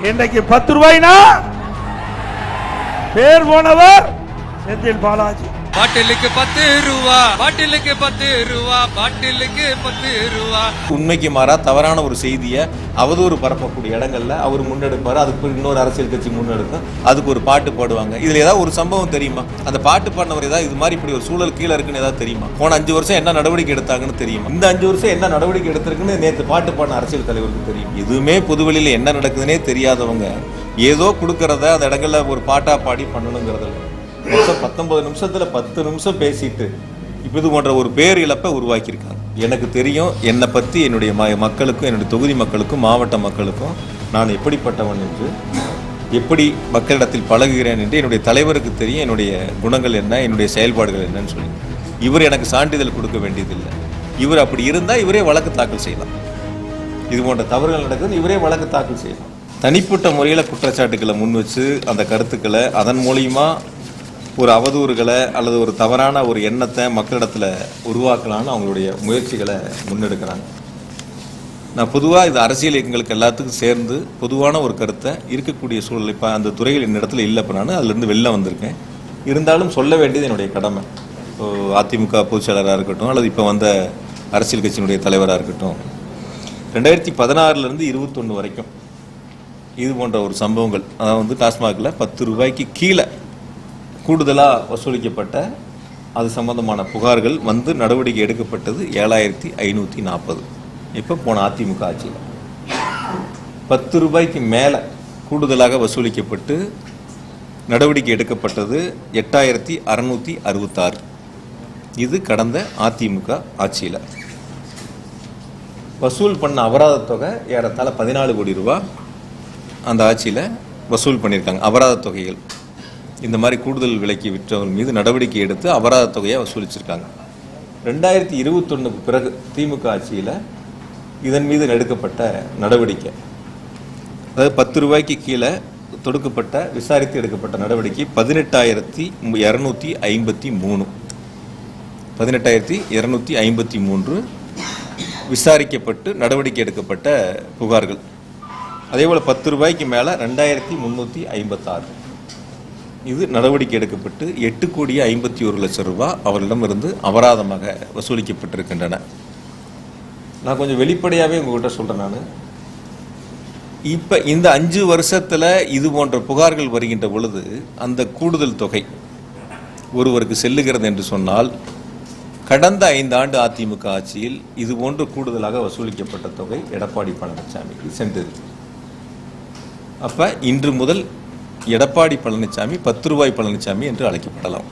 இன்றைக்கு 10 ரூபாய்னா பேர் போனவர் செந்தில் பாலாஜி. பாட்டிலுக்கு 10 ரூபா, பாட்டிலுக்கு 10 ரூபா, பாட்டிலுக்கு 10 ரூபா. உண்மைக்கு மாறா தவறான ஒரு செய்தியை அவதூறு பரப்பக்கூடிய இடங்கள்ல அவர் முன்னெடுப்பாரு. அதுக்கு இன்னொரு அரசியல் கட்சி முன்னெடுக்கும், அதுக்கு ஒரு பாட்டு பாடுவாங்க. இதுல ஏதாவது ஒரு சம்பவம் தெரியுமா? அந்த பாட்டு பாடினவர் ஏதாவது இது மாதிரி இப்படி ஒரு சூழல் கீழே இருக்குன்னு ஏதாவது தெரியுமா? போன 5 வருஷம் என்ன நடவடிக்கை எடுத்தாங்கன்னு தெரியுமா? இந்த 5 வருஷம் என்ன நடவடிக்கை எடுத்திருக்குன்னு நேற்று பாட்டு பாடின அரசியல் தலைவருக்கு தெரியும். எதுவுமே பொதுவெளியில என்ன நடக்குதுன்னே தெரியாதவங்க ஏதோ கொடுக்கறத அந்த இடங்கள்ல ஒரு பாட்டா பாடி பண்ணணுங்கிறதுல 19 நிமிஷத்துல 10 நிமிஷம் பேசிட்டு இப்போ இது போன்ற ஒரு பேர் இழப்பை உருவாக்கியிருக்காங்க. எனக்கு தெரியும் என்னை பற்றி என்னுடைய மக்களுக்கும் என்னுடைய தொகுதி மக்களுக்கும் மாவட்ட மக்களுக்கும் நான் எப்படிப்பட்டவன் என்று, எப்படி மக்களிடத்தில் பழகுகிறேன் என்று என்னுடைய தலைவருக்கு தெரியும். என்னுடைய குணங்கள் என்ன, என்னுடைய செயல்பாடுகள் என்னன்னு சொல்லி இவர் எனக்கு சான்றிதழ் கொடுக்க வேண்டியதில்லை. இவர் அப்படி இருந்தால் இவரே வழக்கு தாக்கல் செய்யலாம். இது போன்ற தவறுகள் நடக்குது, இவரே வழக்கு தாக்கல் செய்யலாம். தனிப்பட்ட முறையில் குற்றச்சாட்டுக்களை முன் வச்சு அந்த கருத்துக்களை அதன் மூலியமா ஒரு அவதூறுகளை அல்லது ஒரு தவறான ஒரு எண்ணத்தை மக்களிடத்தில் உருவாக்கலான்னு அவங்களுடைய முயற்சிகளை முன்னெடுக்கிறாங்க. நான் பொதுவாக இது அரசியல் இயக்கங்களுக்கு எல்லாத்துக்கும் சேர்ந்து பொதுவான ஒரு கருத்தை இருக்கக்கூடிய சூழல் இப்போ அந்த துறையில் என்னிடத்துல இல்லை. இப்போ நான் அதுலேருந்து வெளில வந்திருக்கேன். இருந்தாலும் சொல்ல வேண்டியது என்னுடைய கடமை. இப்போ அதிமுக பொதுச் செயலராக இருக்கட்டும் அல்லது இப்போ வந்த அரசியல் கட்சியினுடைய தலைவராக இருக்கட்டும், 2016 21 வரைக்கும் இது போன்ற ஒரு சம்பவங்கள், அதாவது டாஸ்மாகில் 10 ரூபாய்க்கு கீழே கூடுதலாக வசூலிக்கப்பட்ட அது சம்பந்தமான புகார்கள் வந்து நடவடிக்கை எடுக்கப்பட்டது 7540. இப்போ போன அதிமுக ஆட்சியில் 10 ரூபாய்க்கு மேலே கூடுதலாக வசூலிக்கப்பட்டு நடவடிக்கை எடுக்கப்பட்டது 8666. இது கடந்த அதிமுக ஆட்சியில். வசூல் பண்ண அபராத தொகை ஏறத்தாழ 14 கோடி ரூபாய் அந்த ஆட்சியில் வசூல் பண்ணியிருக்காங்க. அபராத தொகைகள் இந்த மாதிரி கூடுதல் விலைக்கு விற்றவர்கள் மீது நடவடிக்கை எடுத்து அபராத தொகையை வசூலிச்சிருக்காங்க. 2021 பிறகு திமுக ஆட்சியில் இதன் மீது எடுக்கப்பட்ட நடவடிக்கை, அதாவது 10 ரூபாய்க்கு கீழே தொடுக்கப்பட்ட விசாரித்து எடுக்கப்பட்ட நடவடிக்கை 18,253. 18,253 விசாரிக்கப்பட்டு நடவடிக்கை எடுக்கப்பட்ட புகார்கள். அதேபோல் 10 ரூபாய்க்கு மேலே 2356 இது நடவடிக்கை எடுக்கப்பட்டு 8,51,00,000 ரூபாய் அவர்களிடமிருந்து அபராதமாக வசூலிக்கப்பட்டிருக்கின்றன. நான் கொஞ்சம் வெளிப்படையாகவே உங்கள்கிட்ட சொல்கிறேன். நான் இப்போ இந்த 5 வருஷத்தில் இது போன்ற புகார்கள் வருகின்ற பொழுது அந்த கூடுதல் தொகை ஒருவருக்கு செல்லுகிறது என்று சொன்னால், கடந்த 5 ஆண்டு அதிமுக ஆட்சியில் இது போன்று கூடுதலாக வசூலிக்கப்பட்ட தொகை எடப்பாடி பழனிசாமிக்கு சென்றது. அப்போ இன்று முதல் எடப்பாடி பழனிசாமி 10 ரூபாய் பழனிசாமி என்று அழைக்கப்படலாம்.